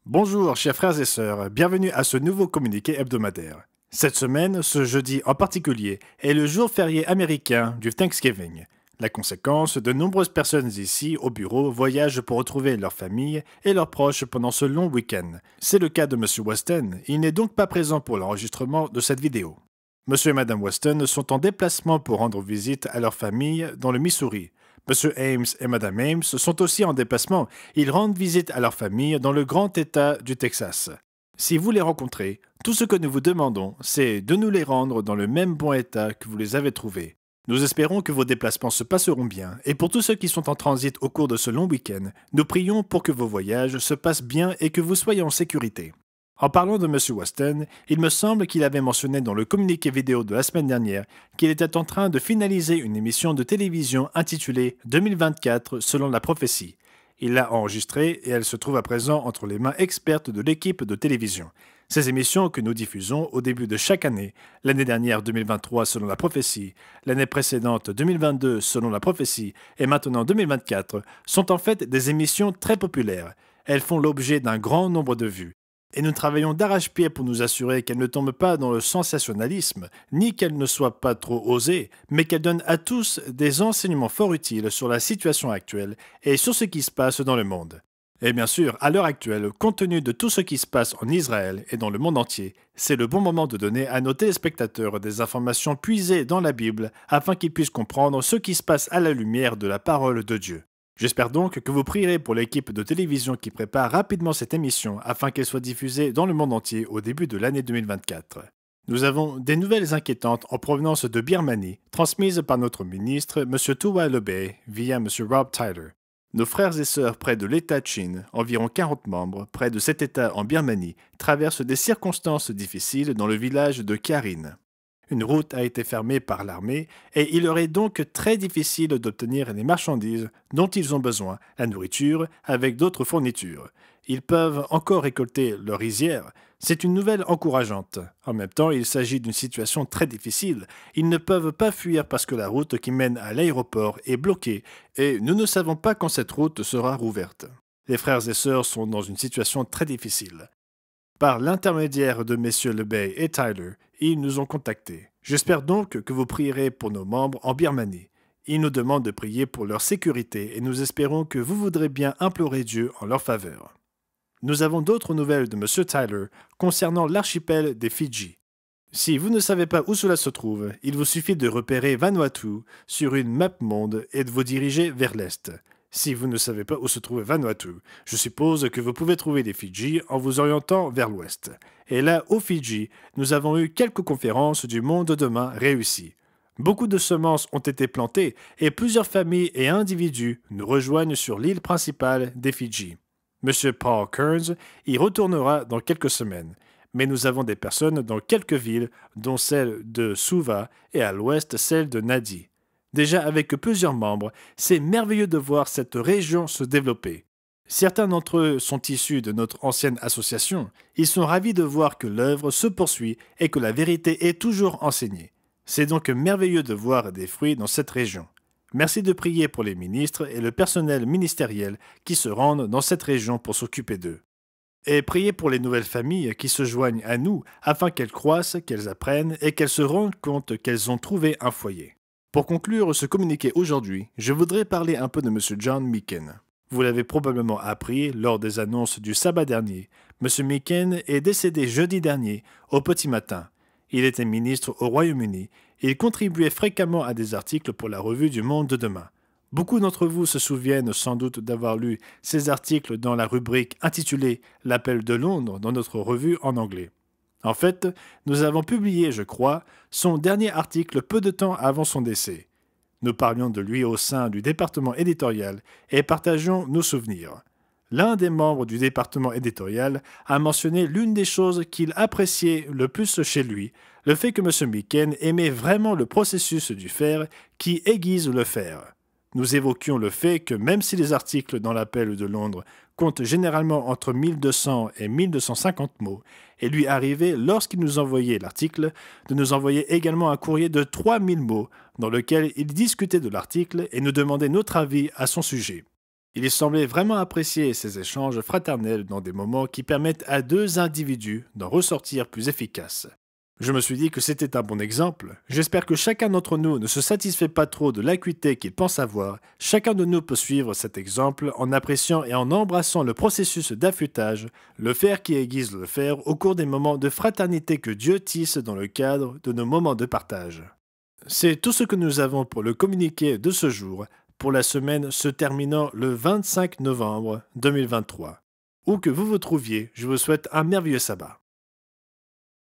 Bonjour chers frères et sœurs, bienvenue à ce nouveau communiqué hebdomadaire. Cette semaine, ce jeudi en particulier, est le jour férié américain du Thanksgiving. La conséquence, de nombreuses personnes ici au bureau voyagent pour retrouver leur famille et leurs proches pendant ce long week-end. C'est le cas de M. Weston, il n'est donc pas présent pour l'enregistrement de cette vidéo. M. et Mme Weston sont en déplacement pour rendre visite à leur famille dans le Missouri. M. Ames et Mme Ames sont aussi en déplacement. Ils rendent visite à leur famille dans le grand État du Texas. Si vous les rencontrez, tout ce que nous vous demandons, c'est de nous les rendre dans le même bon état que vous les avez trouvés. Nous espérons que vos déplacements se passeront bien, et pour tous ceux qui sont en transit au cours de ce long week-end, nous prions pour que vos voyages se passent bien et que vous soyez en sécurité. En parlant de M. Weston, il me semble qu'il avait mentionné dans le communiqué vidéo de la semaine dernière qu'il était en train de finaliser une émission de télévision intitulée 2024 selon la prophétie. Il l'a enregistrée et elle se trouve à présent entre les mains expertes de l'équipe de télévision. Ces émissions que nous diffusons au début de chaque année, l'année dernière 2023 selon la prophétie, l'année précédente 2022 selon la prophétie et maintenant 2024, sont en fait des émissions très populaires. Elles font l'objet d'un grand nombre de vues. Et nous travaillons d'arrache-pied pour nous assurer qu'elle ne tombe pas dans le sensationnalisme, ni qu'elle ne soit pas trop osée, mais qu'elle donne à tous des enseignements fort utiles sur la situation actuelle et sur ce qui se passe dans le monde. Et bien sûr, à l'heure actuelle, compte tenu de tout ce qui se passe en Israël et dans le monde entier, c'est le bon moment de donner à nos téléspectateurs des informations puisées dans la Bible afin qu'ils puissent comprendre ce qui se passe à la lumière de la parole de Dieu. J'espère donc que vous prierez pour l'équipe de télévision qui prépare rapidement cette émission afin qu'elle soit diffusée dans le monde entier au début de l'année 2024. Nous avons des nouvelles inquiétantes en provenance de Birmanie, transmises par notre ministre, M. Tuwa Lebey, via M. Rob Tyler. Nos frères et sœurs près de l'État de Chine, environ 40 membres, près de cet État en Birmanie, traversent des circonstances difficiles dans le village de Karin. Une route a été fermée par l'armée et il leur est donc très difficile d'obtenir les marchandises dont ils ont besoin, la nourriture, avec d'autres fournitures. Ils peuvent encore récolter leur rizière. C'est une nouvelle encourageante. En même temps, il s'agit d'une situation très difficile. Ils ne peuvent pas fuir parce que la route qui mène à l'aéroport est bloquée et nous ne savons pas quand cette route sera rouverte. Les frères et sœurs sont dans une situation très difficile. Par l'intermédiaire de messieurs Lebey et Tyler, ils nous ont contactés. J'espère donc que vous prierez pour nos membres en Birmanie. Ils nous demandent de prier pour leur sécurité et nous espérons que vous voudrez bien implorer Dieu en leur faveur. Nous avons d'autres nouvelles de M. Tyler concernant l'archipel des Fidji. Si vous ne savez pas où cela se trouve, il vous suffit de repérer Vanuatu sur une map monde et de vous diriger vers l'est. Si vous ne savez pas où se trouve Vanuatu, je suppose que vous pouvez trouver les Fidji en vous orientant vers l'ouest. Et là, aux Fidji, nous avons eu quelques conférences du monde demain réussies. Beaucoup de semences ont été plantées et plusieurs familles et individus nous rejoignent sur l'île principale des Fidji. M. Paul Kearns y retournera dans quelques semaines. Mais nous avons des personnes dans quelques villes, dont celle de Suva et à l'ouest celle de Nadi. Déjà avec plusieurs membres, c'est merveilleux de voir cette région se développer. Certains d'entre eux sont issus de notre ancienne association. Ils sont ravis de voir que l'œuvre se poursuit et que la vérité est toujours enseignée. C'est donc merveilleux de voir des fruits dans cette région. Merci de prier pour les ministres et le personnel ministériel qui se rendent dans cette région pour s'occuper d'eux. Et priez pour les nouvelles familles qui se joignent à nous afin qu'elles croissent, qu'elles apprennent et qu'elles se rendent compte qu'elles ont trouvé un foyer. Pour conclure ce communiqué aujourd'hui, je voudrais parler un peu de M. John Meekin. Vous l'avez probablement appris lors des annonces du sabbat dernier. M. Meekin est décédé jeudi dernier, au petit matin. Il était ministre au Royaume-Uni et il contribuait fréquemment à des articles pour la revue du Monde de demain. Beaucoup d'entre vous se souviennent sans doute d'avoir lu ces articles dans la rubrique intitulée « L'appel de Londres » dans notre revue en anglais. En fait, nous avons publié, je crois, son dernier article peu de temps avant son décès. Nous parlions de lui au sein du département éditorial et partageons nos souvenirs. L'un des membres du département éditorial a mentionné l'une des choses qu'il appréciait le plus chez lui, le fait que M. Meekin aimait vraiment le processus du faire qui aiguise le faire. Nous évoquions le fait que même si les articles dans l'Appel de Londres comptent généralement entre 1200 et 1250 mots, il lui arrivait, lorsqu'il nous envoyait l'article, de nous envoyer également un courrier de 3000 mots dans lequel il discutait de l'article et nous demandait notre avis à son sujet. Il semblait vraiment apprécier ces échanges fraternels dans des moments qui permettent à deux individus d'en ressortir plus efficaces. Je me suis dit que c'était un bon exemple. J'espère que chacun d'entre nous ne se satisfait pas trop de l'acuité qu'il pense avoir. Chacun de nous peut suivre cet exemple en appréciant et en embrassant le processus d'affûtage, le fer qui aiguise le fer au cours des moments de fraternité que Dieu tisse dans le cadre de nos moments de partage. C'est tout ce que nous avons pour le communiqué de ce jour, pour la semaine se terminant le 25 novembre 2023. Où que vous vous trouviez, je vous souhaite un merveilleux sabbat.